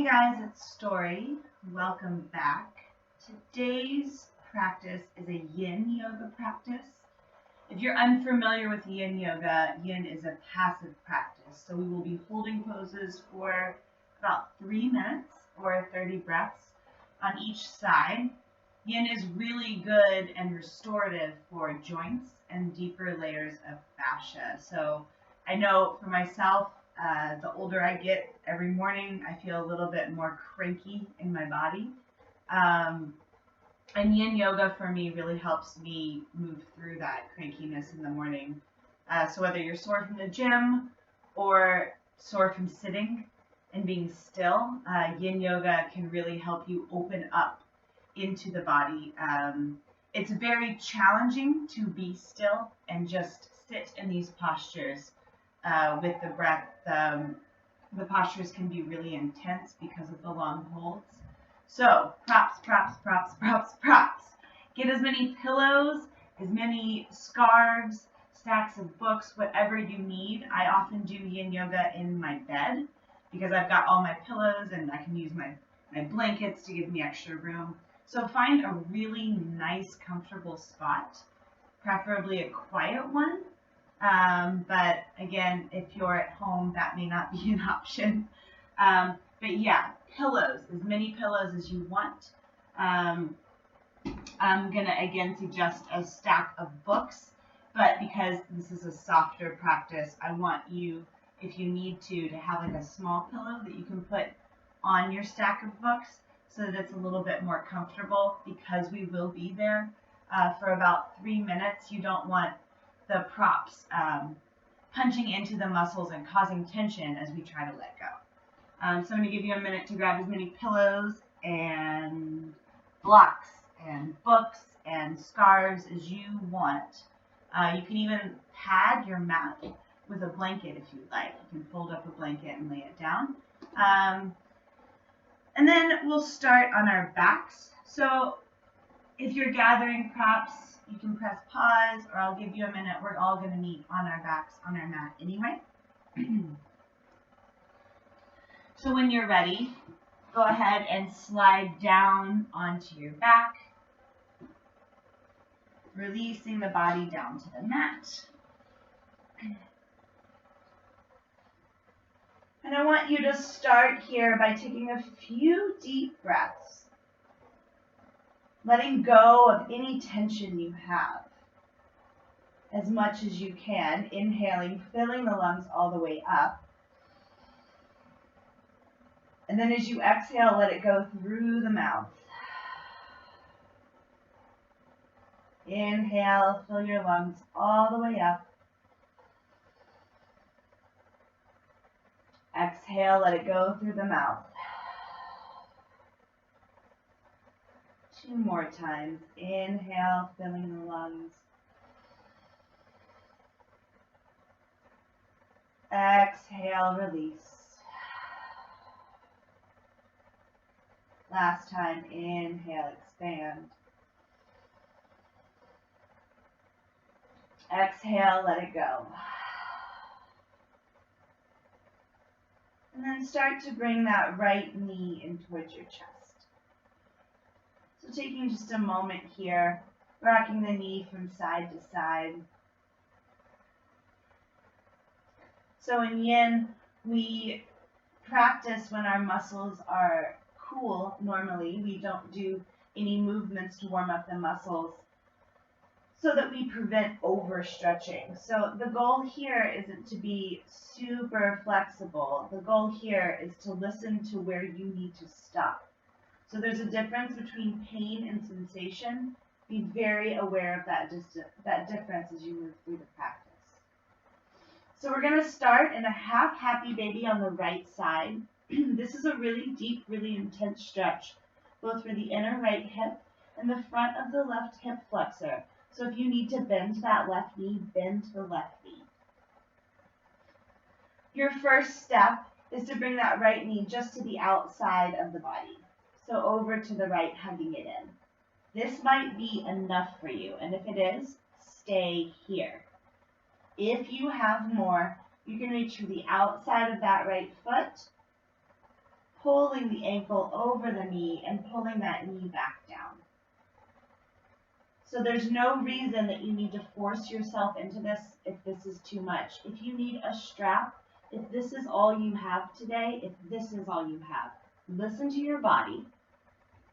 guys, it's Story. Welcome back. Today's practice is a Yin Yoga practice. If you're unfamiliar with Yin Yoga, Yin is a passive practice. So we will be holding poses for about 3 minutes or 30 breaths on each side. Yin is really good and restorative for joints and deeper layers of fascia. So I know for myself, the older I get, every morning I feel a little bit more cranky in my body. And Yin Yoga for me really helps me move through that crankiness in the morning. So whether you're sore from the gym or sore from sitting and being still, Yin Yoga can really help you open up into the body. It's very challenging to be still and just sit in these postures. With the breath, the postures can be really intense because of the long holds. So props. Get as many pillows, as many scarves, stacks of books, whatever you need. I often do Yin Yoga in my bed because I've got all my pillows and I can use my blankets to give me extra room. So find a really nice, comfortable spot, preferably a quiet one. But again, if you're at home, that may not be an option. But yeah, pillows, as many pillows as you want. I'm gonna again suggest a stack of books, but because this is a softer practice, I want you, if you need to have like a small pillow that you can put on your stack of books so that it's a little bit more comfortable, because we will be there for about 3 minutes. You don't want the props punching into the muscles and causing tension as we try to let go. So I'm going to give you a minute to grab as many pillows and blocks and books and scarves as you want. You can even pad your mat with a blanket if you'd like. You can fold up a blanket and lay it down. And then we'll start on our backs. So if you're gathering props, you can press pause, or I'll give you a minute. We're all going to meet on our backs on our mat anyway. So when you're ready, go ahead and slide down onto your back, releasing the body down to the mat. And I want you to start here by taking a few deep breaths, letting go of any tension you have as much as you can. Inhaling, filling the lungs all the way up. And then as you exhale, let it go through the mouth. Inhale, fill your lungs all the way up. Exhale, let it go through the mouth. 2 more times. Inhale, filling the lungs. Exhale, release. Last time. Inhale, expand. Exhale, let it go. And then start to bring that right knee in towards your chest. So taking just a moment here, rocking the knee from side to side. So in Yin, we practice when our muscles are cool normally. We don't do any movements to warm up the muscles so that we prevent overstretching. So the goal here isn't to be super flexible. The goal here is to listen to where you need to stop. So there's a difference between pain and sensation. Be very aware of that difference as you move through the practice. So we're going to start in a half happy baby on the right side. This is a really deep, really intense stretch, both for the inner right hip and the front of the left hip flexor. So if you need to bend that left knee, bend the left knee. Your first step is to bring that right knee just to the outside of the body. So over to the right, hugging it in. This might be enough for you, and if it is, stay here. If you have more, you can reach to the outside of that right foot, pulling the ankle over the knee and pulling that knee back down. So there's no reason that you need to force yourself into this if this is too much. If you need a strap, if this is all you have today, if this is all you have, listen to your body.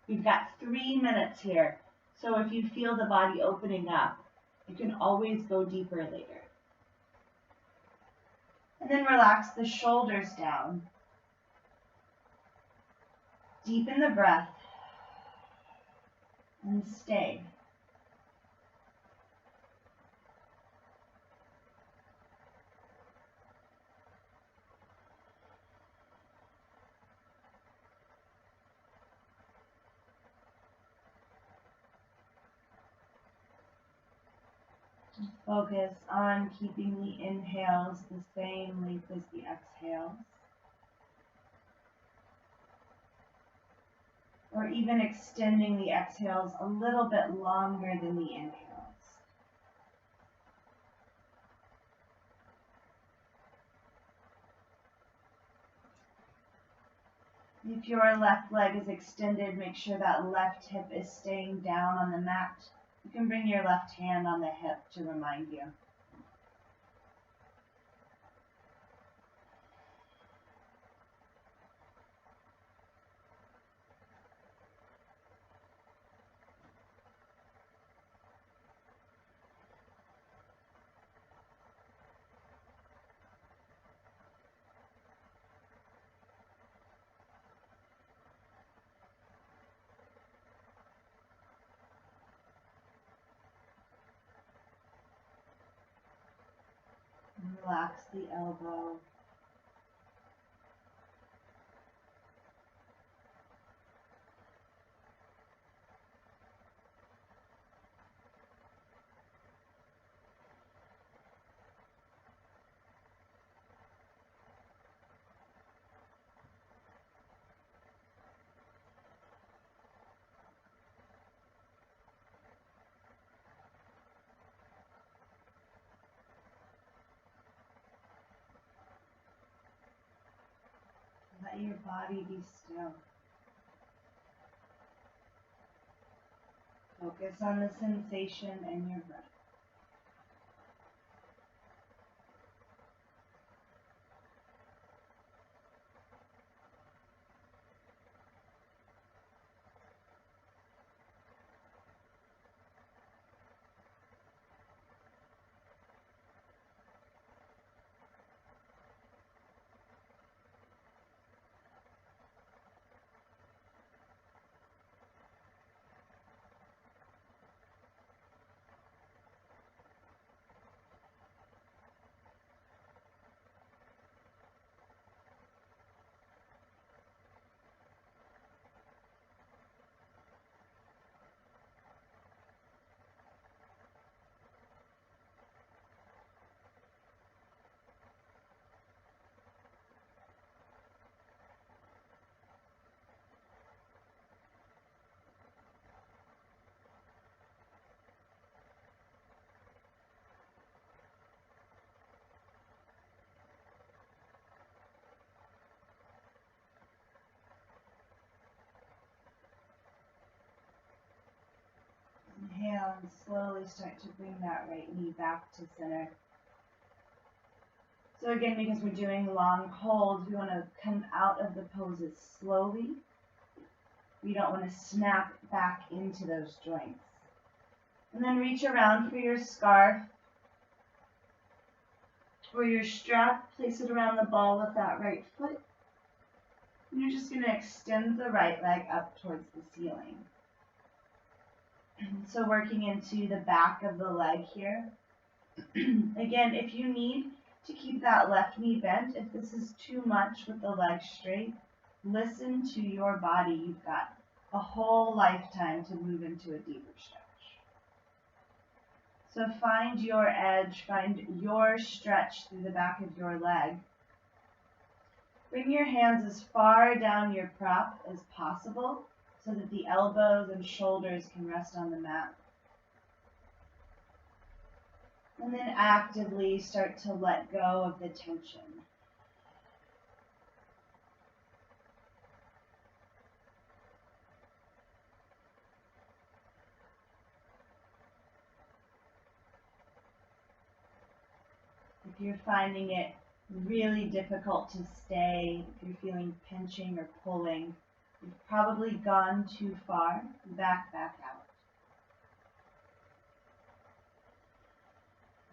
We've got 3 minutes here. So if you feel the body opening up, you can always go deeper later. And then relax the shoulders down. Deepen the breath and stay. Focus on keeping the inhales the same length as the exhales. Or even extending the exhales a little bit longer than the inhales. If your left leg is extended, make sure that left hip is staying down on the mat. You can bring your left hand on the hip to remind you. Relax the elbow. Let your body be still. Focus on the sensation in your breath. Inhale and slowly start to bring that right knee back to center. So again, because we're doing long holds, we want to come out of the poses slowly. We don't want to snap back into those joints. And then reach around for your scarf or your strap. Place it around the ball of that right foot. And you're just going to extend the right leg up towards the ceiling. So working into the back of the leg here. Again, if you need to keep that left knee bent, if this is too much with the leg straight, listen to your body. You've got a whole lifetime to move into a deeper stretch. So find your edge, find your stretch through the back of your leg. Bring your hands as far down your prop as possible so that the elbows and shoulders can rest on the mat. And then actively start to let go of the tension. If you're finding it really difficult to stay, if you're feeling pinching or pulling, you've probably gone too far. Back out.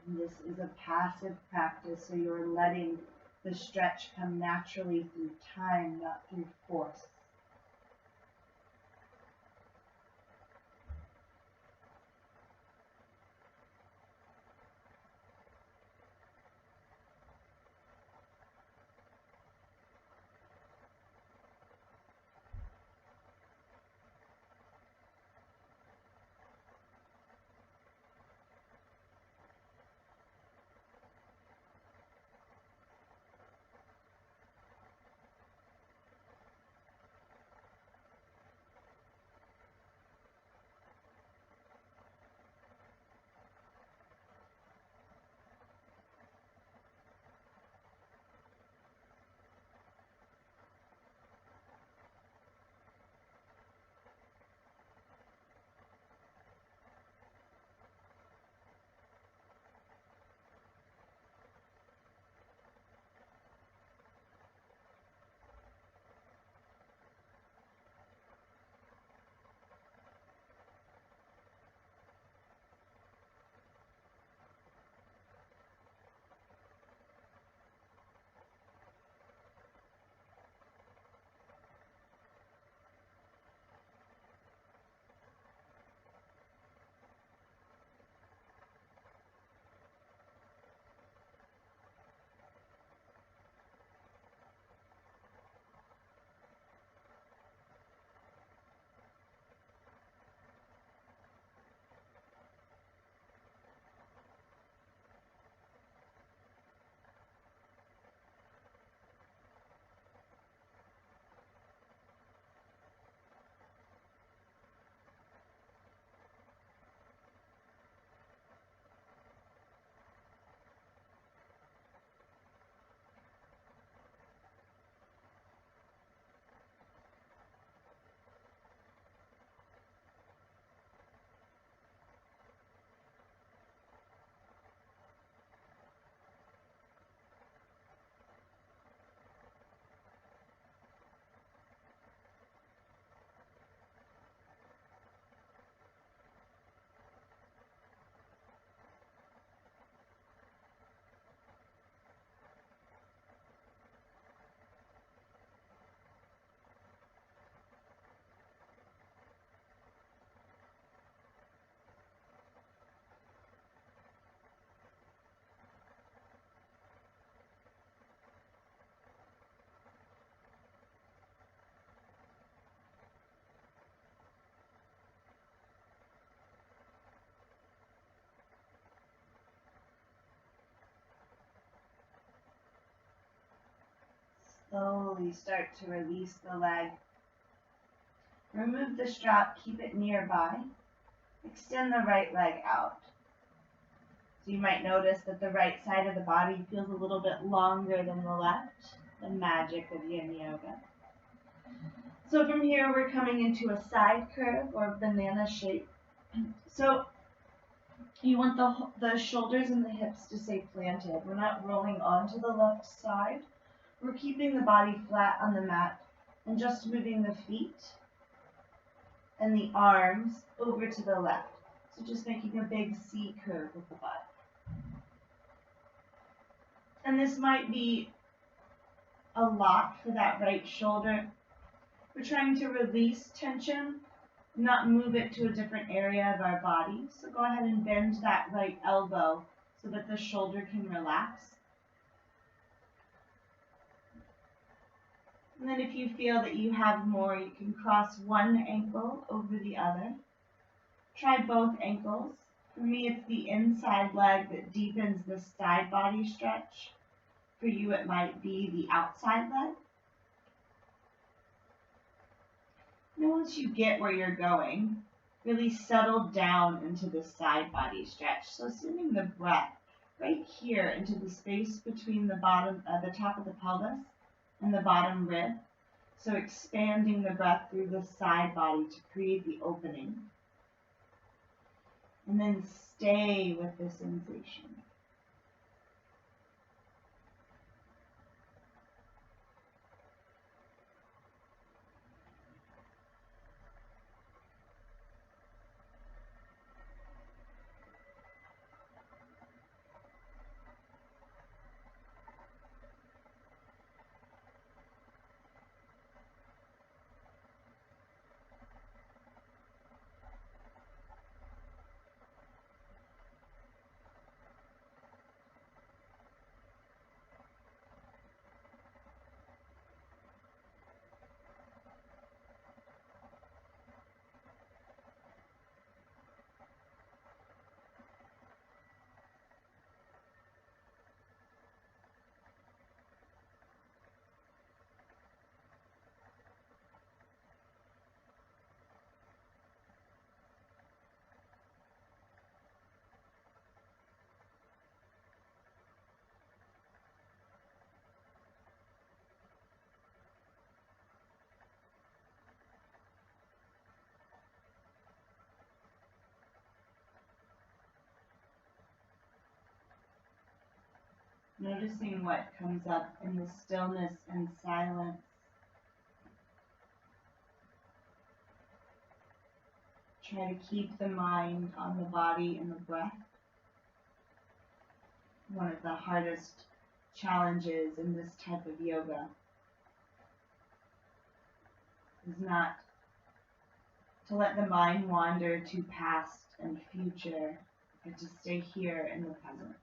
And this is a passive practice, so you're letting the stretch come naturally through time, not through force. Slowly start to release the leg. Remove the strap, keep it nearby. Extend the right leg out. So you might notice that the right side of the body feels a little bit longer than the left. The magic of Yin Yoga. So from here we're coming into a side curve or banana shape. So you want the shoulders and the hips to stay planted. We're not rolling onto the left side. We're keeping the body flat on the mat and just moving the feet and the arms over to the left. So just making a big C curve with the butt. And this might be a lot for that right shoulder. We're trying to release tension, not move it to a different area of our body. So go ahead and bend that right elbow so that the shoulder can relax. And then if you feel that you have more, you can cross one ankle over the other. Try both ankles. For me, it's the inside leg that deepens the side body stretch. For you, it might be the outside leg. And once you get where you're going, really settle down into the side body stretch. So sending the breath right here into the space between the top of the pelvis and the bottom rib. So expanding the breath through the side body to create the opening. And then stay with the sensation. Noticing what comes up in the stillness and silence. Try to keep the mind on the body and the breath. One of the hardest challenges in this type of yoga is not to let the mind wander to past and future, but to stay here in the present.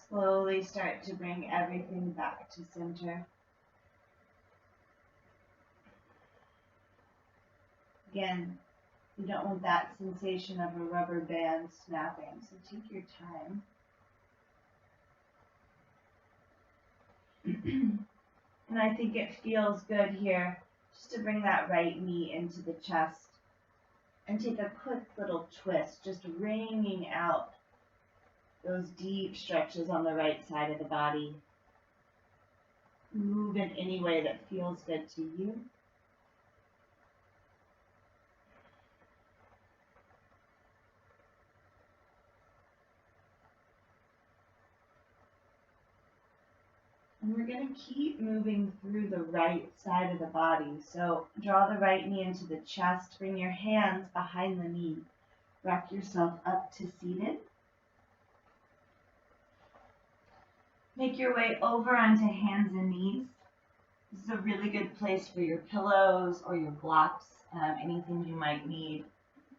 Slowly start to bring everything back to center. Again, you don't want that sensation of a rubber band snapping, so take your time. And I think it feels good here just to bring that right knee into the chest and take a quick little twist, just wringing out those deep stretches on the right side of the body. Move in any way that feels good to you. And we're going to keep moving through the right side of the body. So draw the right knee into the chest, bring your hands behind the knee. Rock yourself up to seated. Make your way over onto hands and knees. This is a really good place for your pillows or your blocks, anything you might need.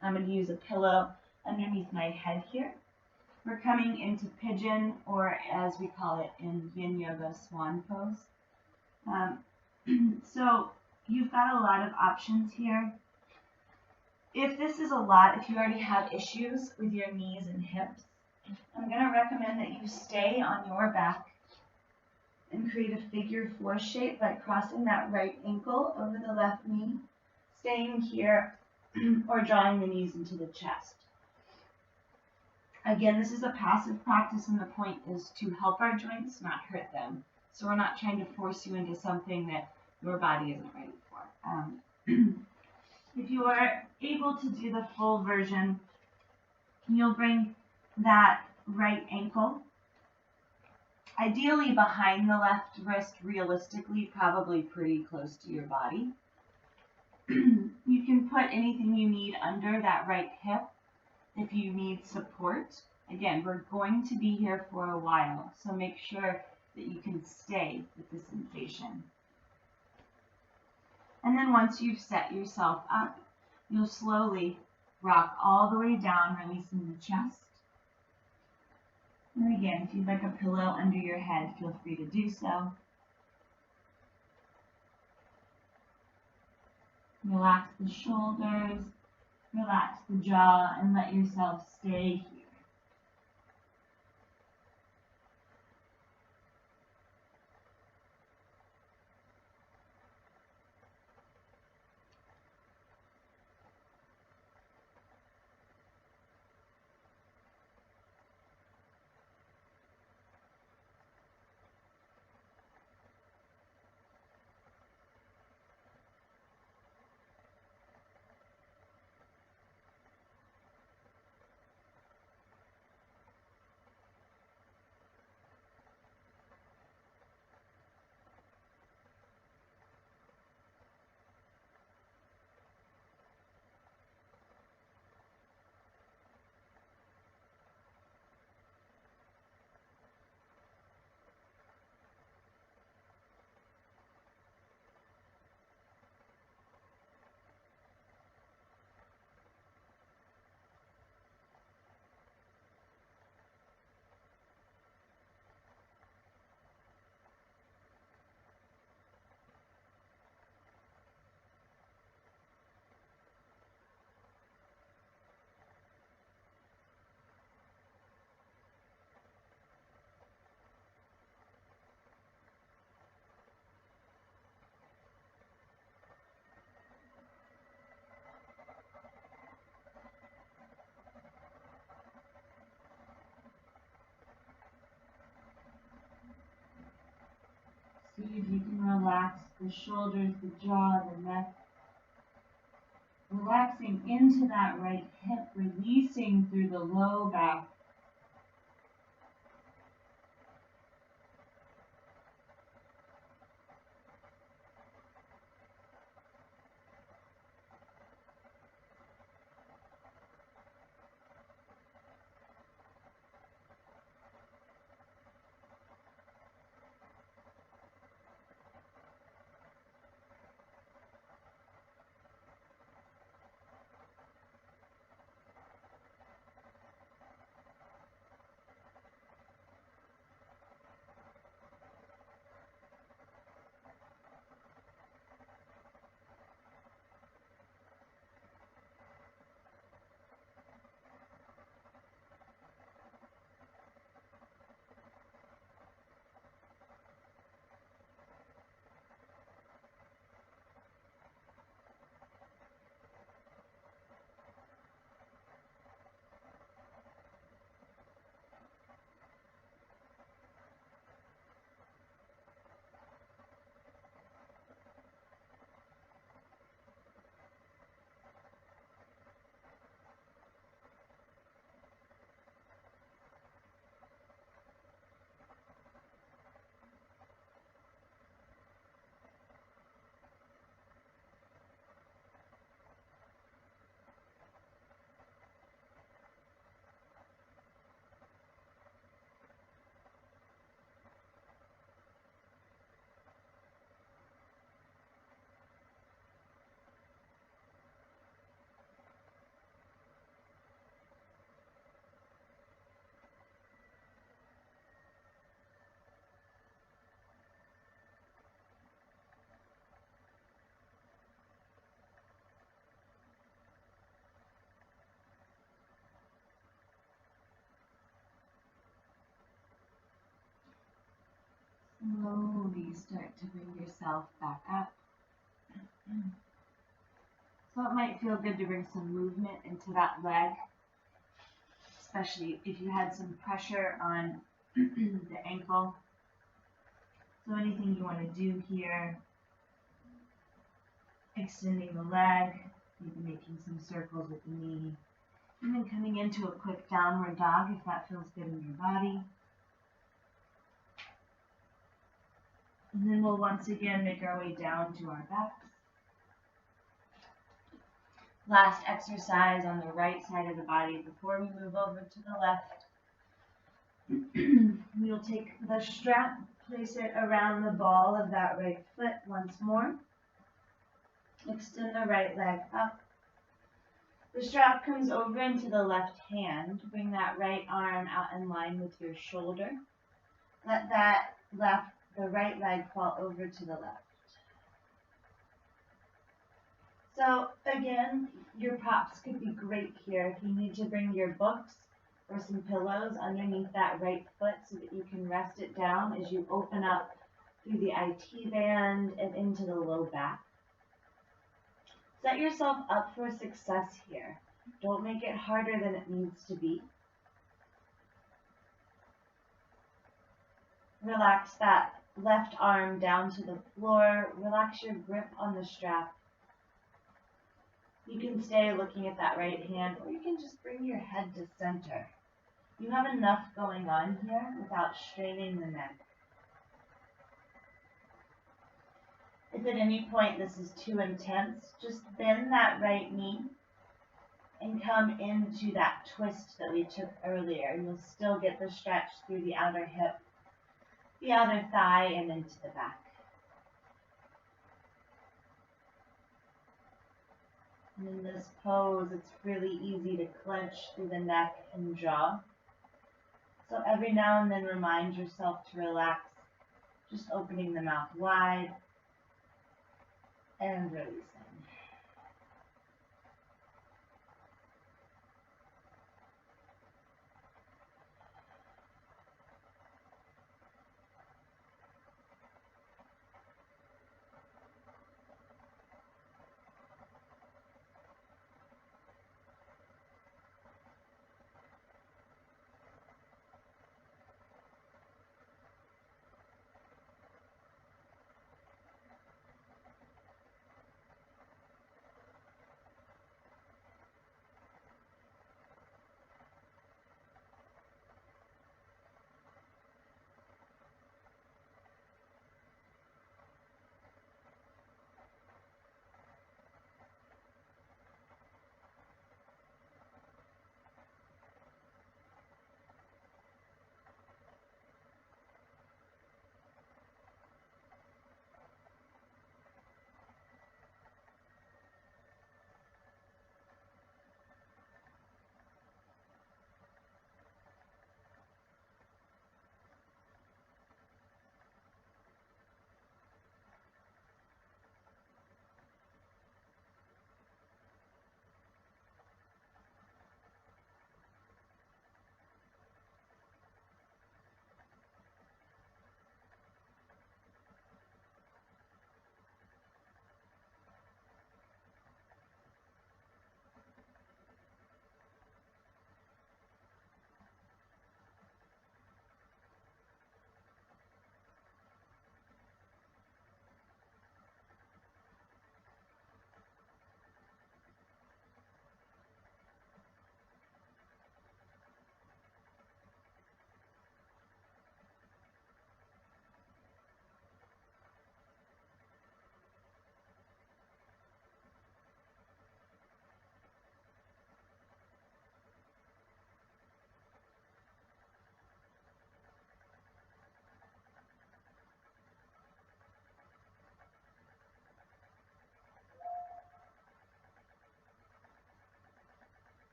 I'm going to use a pillow underneath my head here. We're coming into pigeon, or as we call it in Yin Yoga, swan pose. So you've got a lot of options here. If this is a lot, if you already have issues with your knees and hips, I'm going to recommend that you stay on your back and create a figure 4 shape by crossing that right ankle over the left knee, staying here, or drawing the knees into the chest. Again, this is a passive practice, and the point is to help our joints, not hurt them. So we're not trying to force you into something that your body isn't ready for. If you are able to do the full version, you'll bring that right ankle, ideally behind the left wrist, realistically, probably pretty close to your body. You can put anything you need under that right hip if you need support. Again, we're going to be here for a while, so make sure that you can stay with the sensation. And then once you've set yourself up, you'll slowly rock all the way down, releasing the chest. And again, if you'd like a pillow under your head, feel free to do so. Relax the shoulders, relax the jaw, and let yourself stay here. See if you can relax the shoulders, the jaw, the neck. Relaxing into that right hip, releasing through the low back. Slowly start to bring yourself back up. So it might feel good to bring some movement into that leg, especially if you had some pressure on the ankle. So anything you want to do here, extending the leg, maybe making some circles with the knee, and then coming into a quick downward dog if that feels good in your body. And then we'll once again make our way down to our backs. Last exercise on the right side of the body before we move over to the left. We'll take the strap, place it around the ball of that right foot once more. Extend the right leg up. The strap comes over into the left hand. Bring that right arm out in line with your shoulder. Let the right leg fall over to the left. So again, your props could be great here. If you need to bring your books or some pillows underneath that right foot so that you can rest it down as you open up through the IT band and into the low back. Set yourself up for success here. Don't make it harder than it needs to be. Relax that left arm down to the floor. Relax your grip on the strap. You can stay looking at that right hand, or you can just bring your head to center. You have enough going on here without straining the neck. If at any point this is too intense, just bend that right knee and come into that twist that we took earlier. You'll still get the stretch through the outer hip, the outer thigh, and into the back. And in this pose, it's really easy to clench through the neck and jaw. So every now and then remind yourself to relax, just opening the mouth wide and releasing.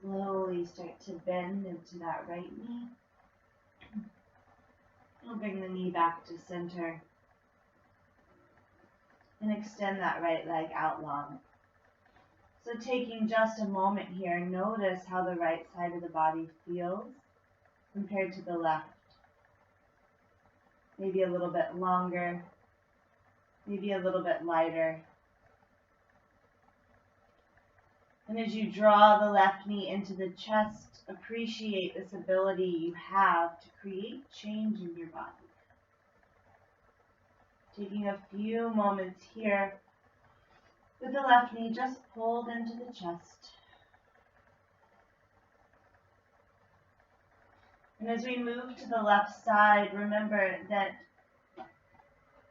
Slowly start to bend into that right knee. You'll bring the knee back to center and extend that right leg out long. So taking just a moment here, notice how the right side of the body feels compared to the left. Maybe a little bit longer, maybe a little bit lighter. And as you draw the left knee into the chest, appreciate this ability you have to create change in your body. Taking a few moments here with the left knee just pulled into the chest. And as we move to the left side, remember that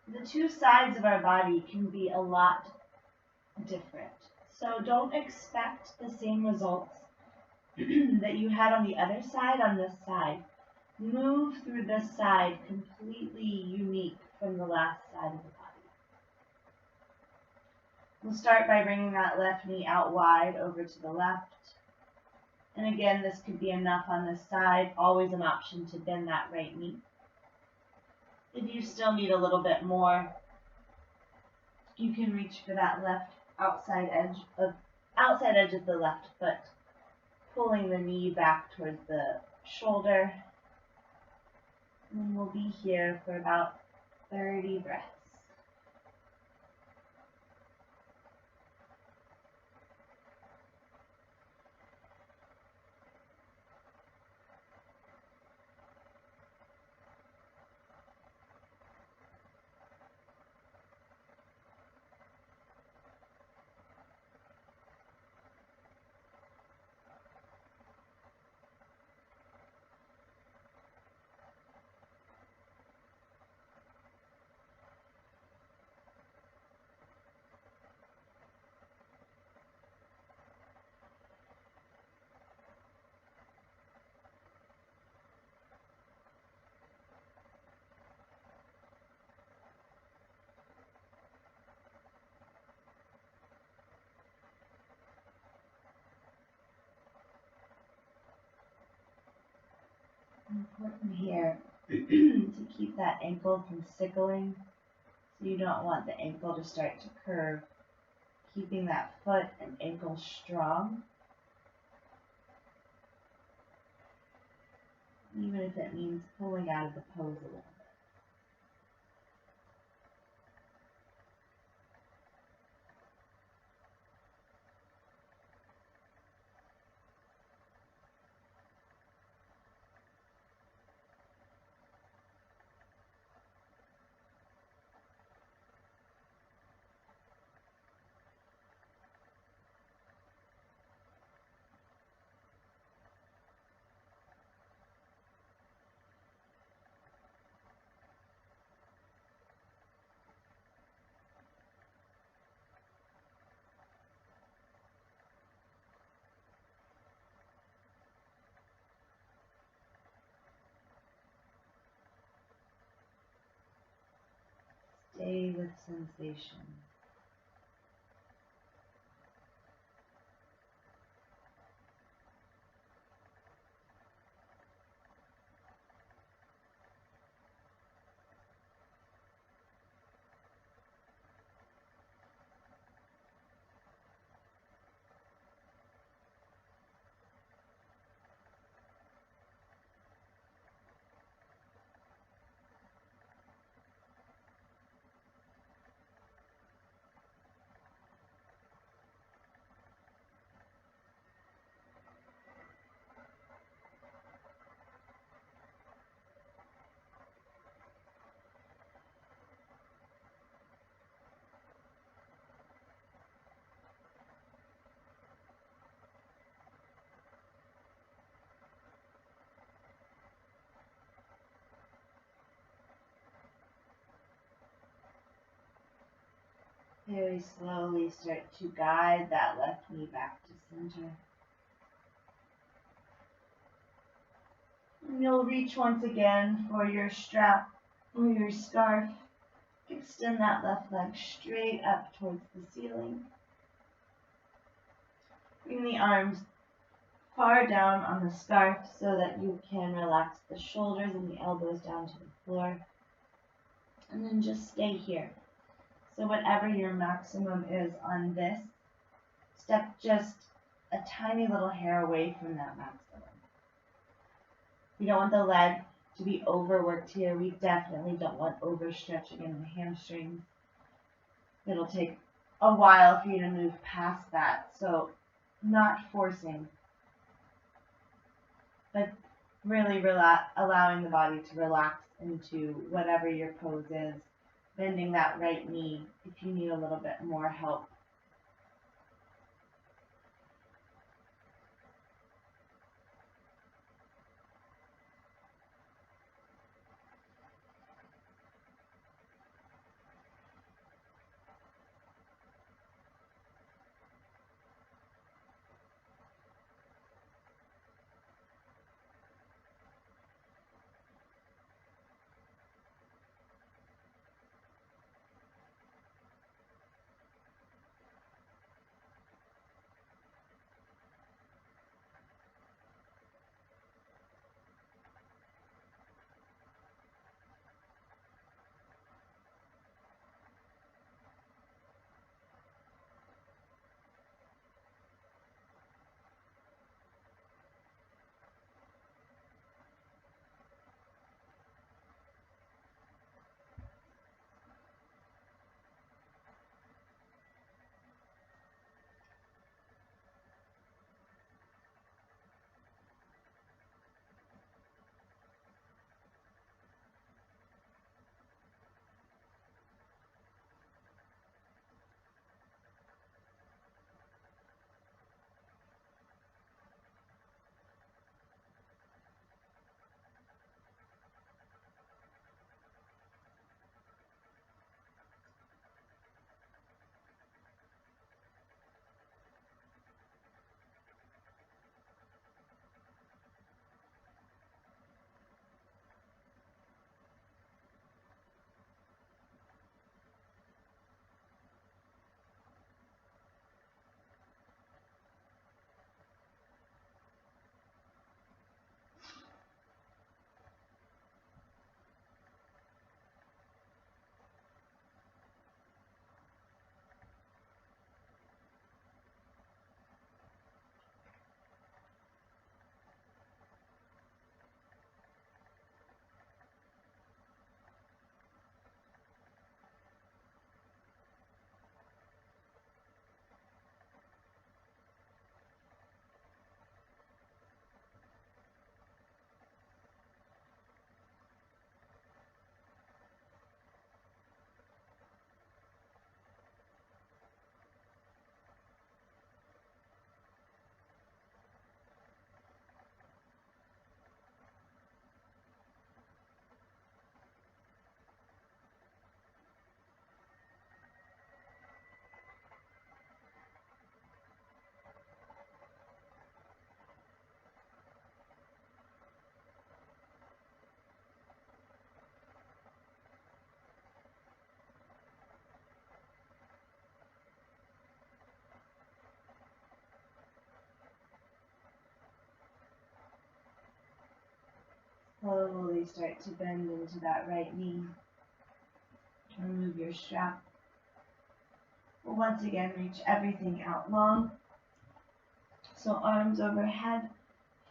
the two sides of our body can be a lot different. So don't expect the same results that you had on the other side on this side. Move through this side completely unique from the last side of the body. We'll start by bringing that left knee out wide over to the left. And again, this could be enough on this side. Always an option to bend that right knee. If you still need a little bit more, you can reach for that left outside edge of the left foot, pulling the knee back towards the shoulder. And we'll be here for about 30 breaths. Important here to keep that ankle from sickling. So you don't want the ankle to start to curve. Keeping that foot and ankle strong, even if it means pulling out of the pose a little bit. Stay with sensation. Very slowly start to guide that left knee back to center. And you'll reach once again for your strap or your scarf. Extend that left leg straight up towards the ceiling. Bring the arms far down on the scarf so that you can relax the shoulders and the elbows down to the floor. And then just stay here. So whatever your maximum is on this, step just a tiny little hair away from that maximum. We don't want the leg to be overworked here. We definitely don't want overstretching in the hamstrings. It'll take a while for you to move past that, so not forcing. but really allowing the body to relax into whatever your pose is, bending that right knee if you need a little bit more help. Slowly start to bend into that right knee. Remove your strap. We'll once again reach everything out long. So arms overhead,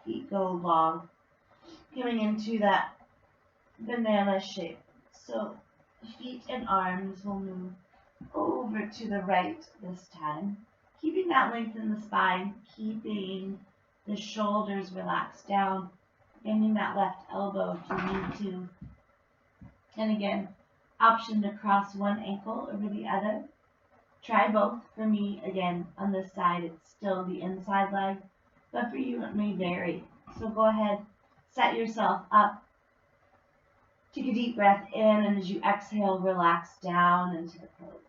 feet go long, coming into that banana shape. So feet and arms will move over to the right this time, keeping that length in the spine, keeping the shoulders relaxed down, bending that left elbow if you need to. And again, option to cross one ankle over the other. Try both. For me, again, on this side, it's still the inside leg, but for you, it may vary. So go ahead, set yourself up. Take a deep breath in, and as you exhale, relax down into the pose.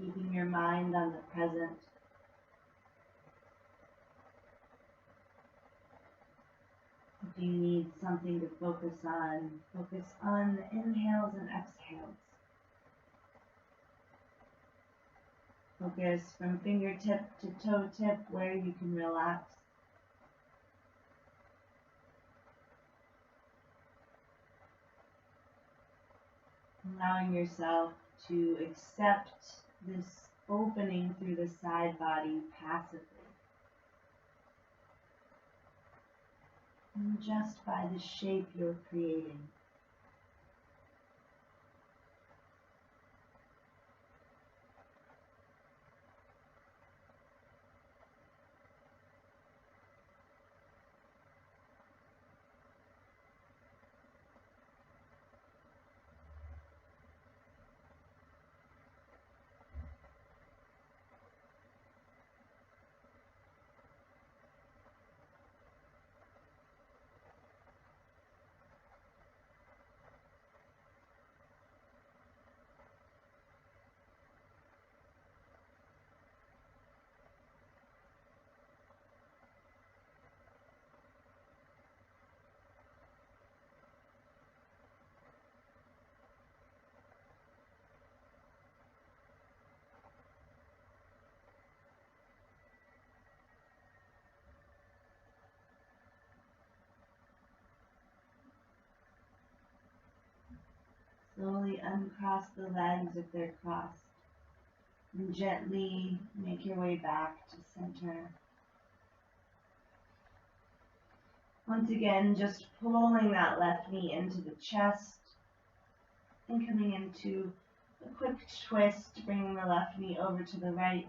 keeping your mind on the present. If you need something to focus on the inhales and exhales. Focus from fingertip to toe tip where you can relax. Allowing yourself to accept this opening through the side body passively. And just by the shape you're creating. Slowly uncross the legs if they're crossed. And gently make your way back to center. Once again, just pulling that left knee into the chest and coming into a quick twist, bringing the left knee over to the right,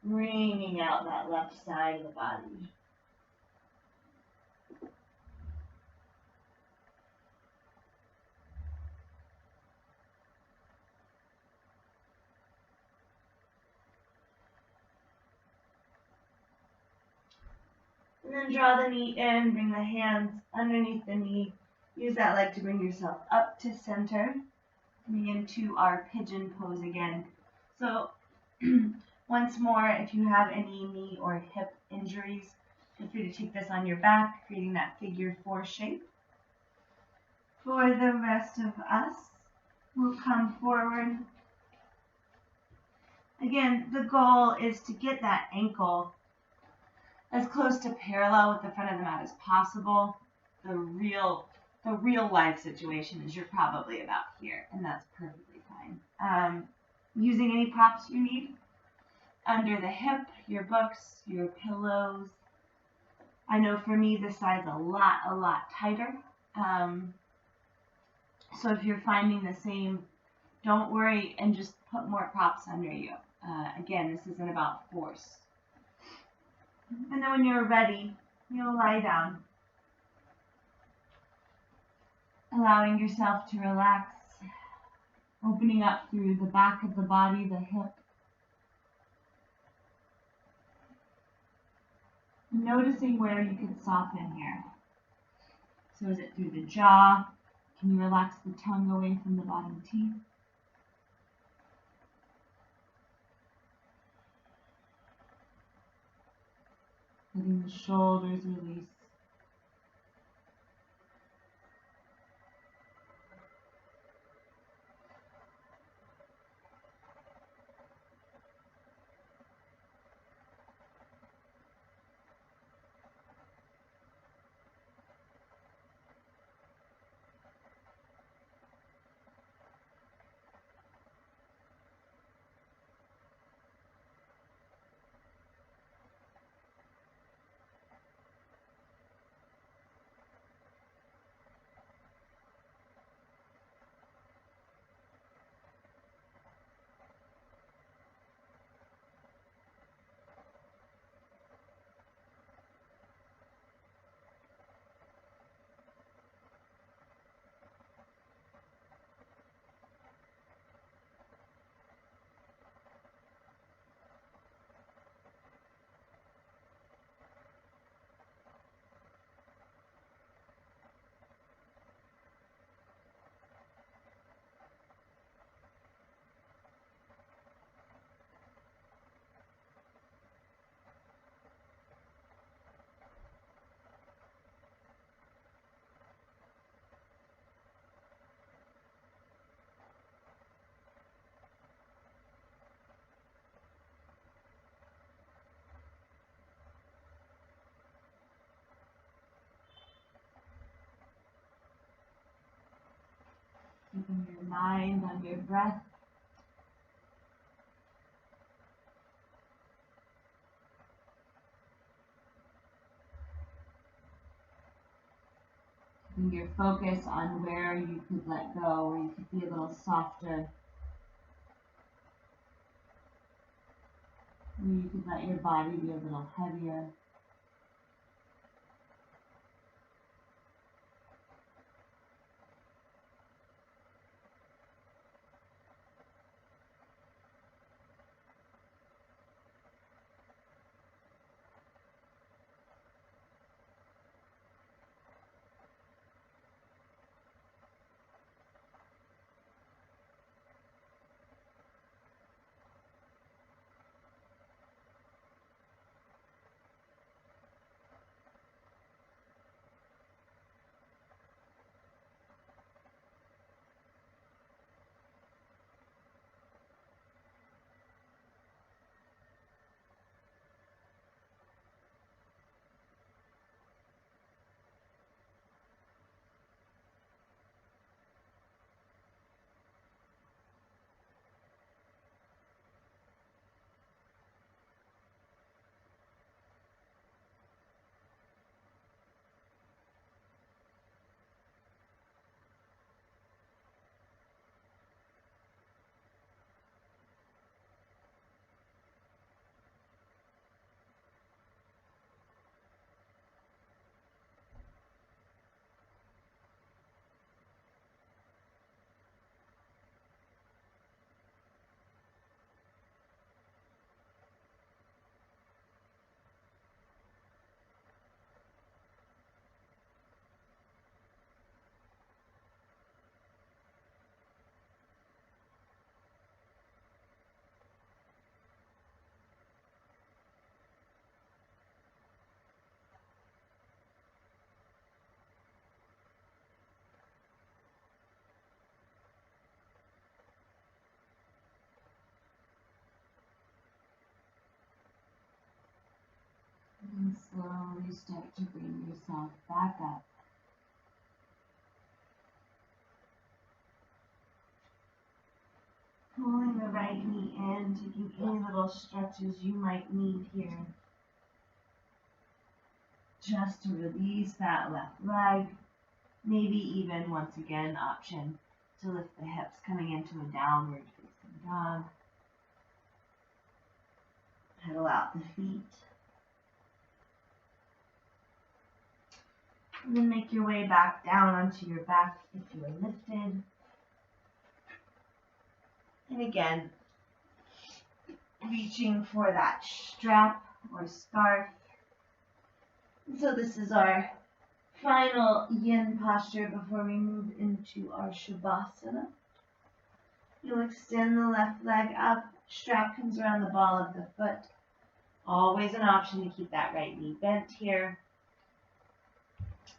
bringing out that left side of the body. And then draw the knee in, bring the hands underneath the knee. Use that leg to bring yourself up to center. Coming into our pigeon pose again. So once more, if you have any knee or hip injuries, feel free to take this on your back, creating that figure 4 shape. For the rest of us, we'll come forward. Again, the goal is to get that ankle as close to parallel with the front of the mat as possible. The real life situation is you're probably about here, and that's perfectly fine. Using any props you need under the hip, your books, your pillows. I know for me this side's a lot tighter. So if you're finding the same, don't worry and just put more props under you. Again, this isn't about force. And then when you're ready, you'll lie down, allowing yourself to relax, opening up through the back of the body, the hip. Noticing where you can soften here. So is it through the jaw? Can you relax the tongue away from the bottom teeth? Letting the shoulders release. keeping your mind on your breath. Keeping your focus on where you could let go, where you could be a little softer. Where you could let your body be a little heavier. And slowly start to bring yourself back up. Pulling the right knee in, taking any little stretches you might need here. Just to release that left leg. Maybe even, once again, option to lift the hips, coming into a downward facing dog. Pedal out the feet. And then make your way back down onto your back if you are lifted. And again, reaching for that strap or scarf. And so this is our final yin posture before we move into our shavasana. You'll extend the left leg up, strap comes around the ball of the foot. Always an option to keep that right knee bent here.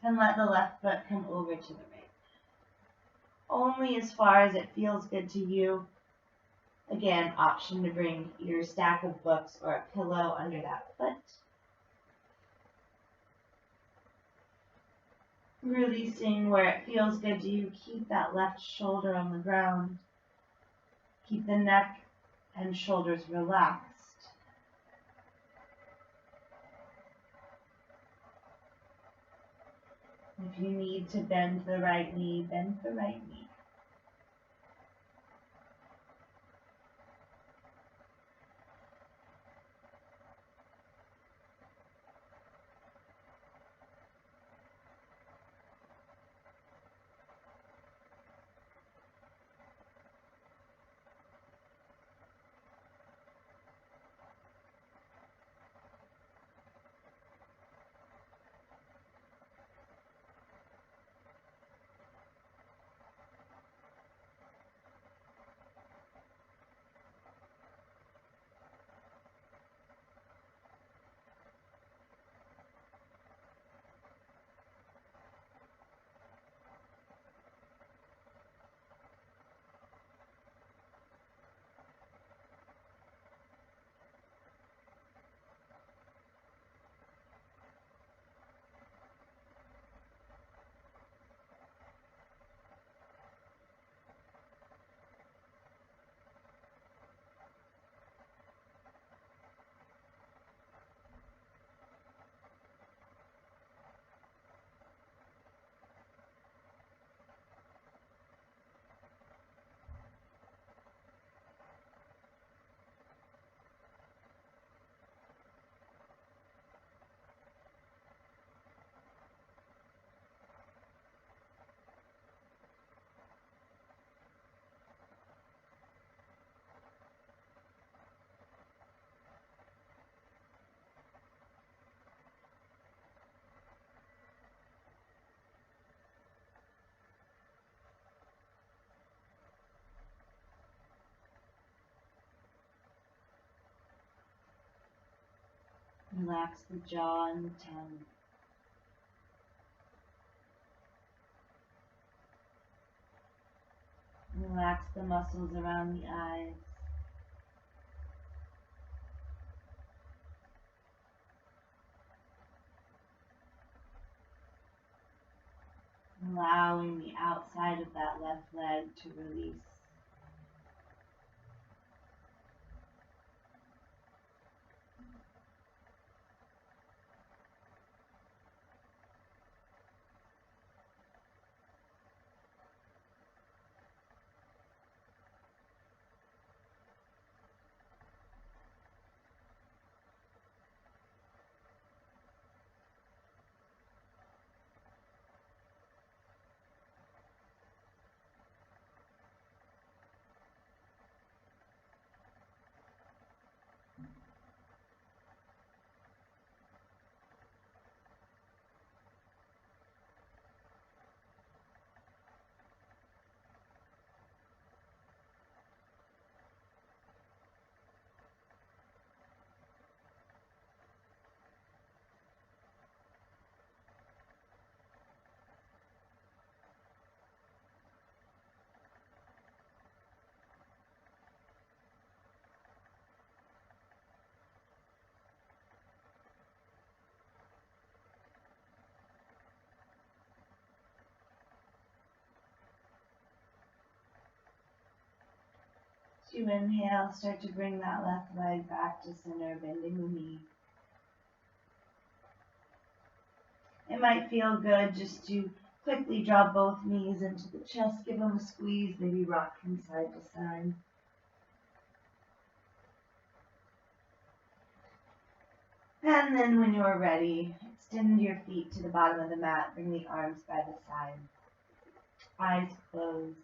And let the left foot come over to the right. Only as far as it feels good to you. Again, option to bring your stack of books or a pillow under that foot. Releasing where it feels good to you. Keep that left shoulder on the ground. Keep the neck and shoulders relaxed. If you need to bend the right knee, bend the right knee. Relax the jaw and the tongue. Relax the muscles around the eyes. Allowing the outside of that left leg to release. As you inhale, start to bring that left leg back to center, bending the knee. It might feel good just to quickly draw both knees into the chest, give them a squeeze, maybe rock from side to side. And then when you're ready, extend your feet to the bottom of the mat, bring the arms by the side. Eyes closed.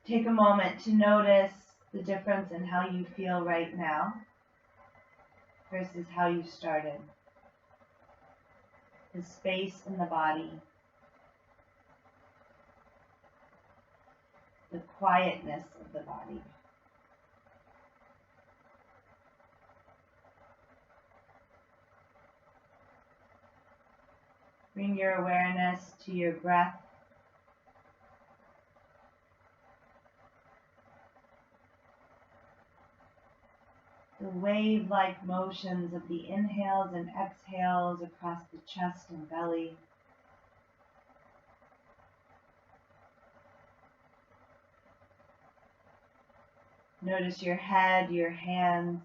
Take a moment to notice the difference in how you feel right now versus how you started. The space in the body, the quietness of the body. Bring your awareness to your breath. The wave-like motions of the inhales and exhales across the chest and belly. Notice your head, your hands,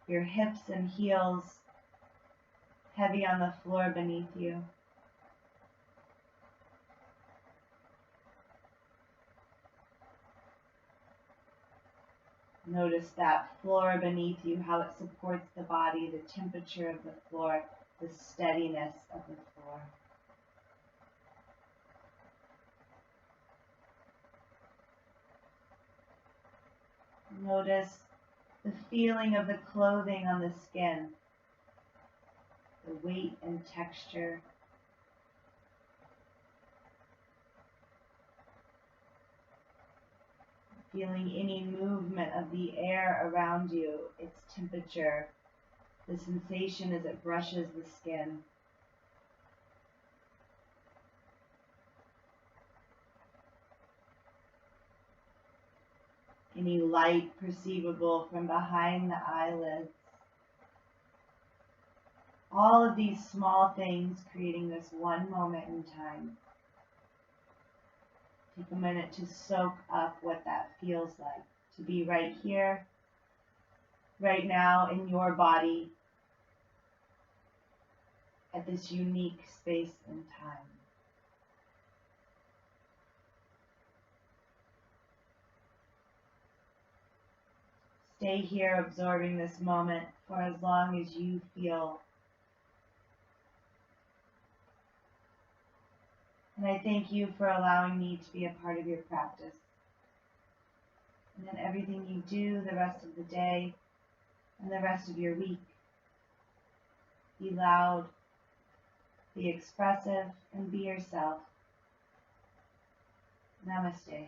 your hips and heels heavy on the floor beneath you. Notice that floor beneath you, how it supports the body, the temperature of the floor, the steadiness of the floor. Notice the feeling of the clothing on the skin, the weight and texture. Feeling any movement of the air around you, its temperature, the sensation as it brushes the skin. Any light perceivable from behind the eyelids. All of these small things creating this one moment in time. Take a minute to soak up what that feels like, to be right here, right now in your body, at this unique space and time. Stay here absorbing this moment for as long as you feel. And I thank you for allowing me to be a part of your practice. And then everything you do the rest of the day and the rest of your week. Be loud, be expressive, and be yourself. Namaste.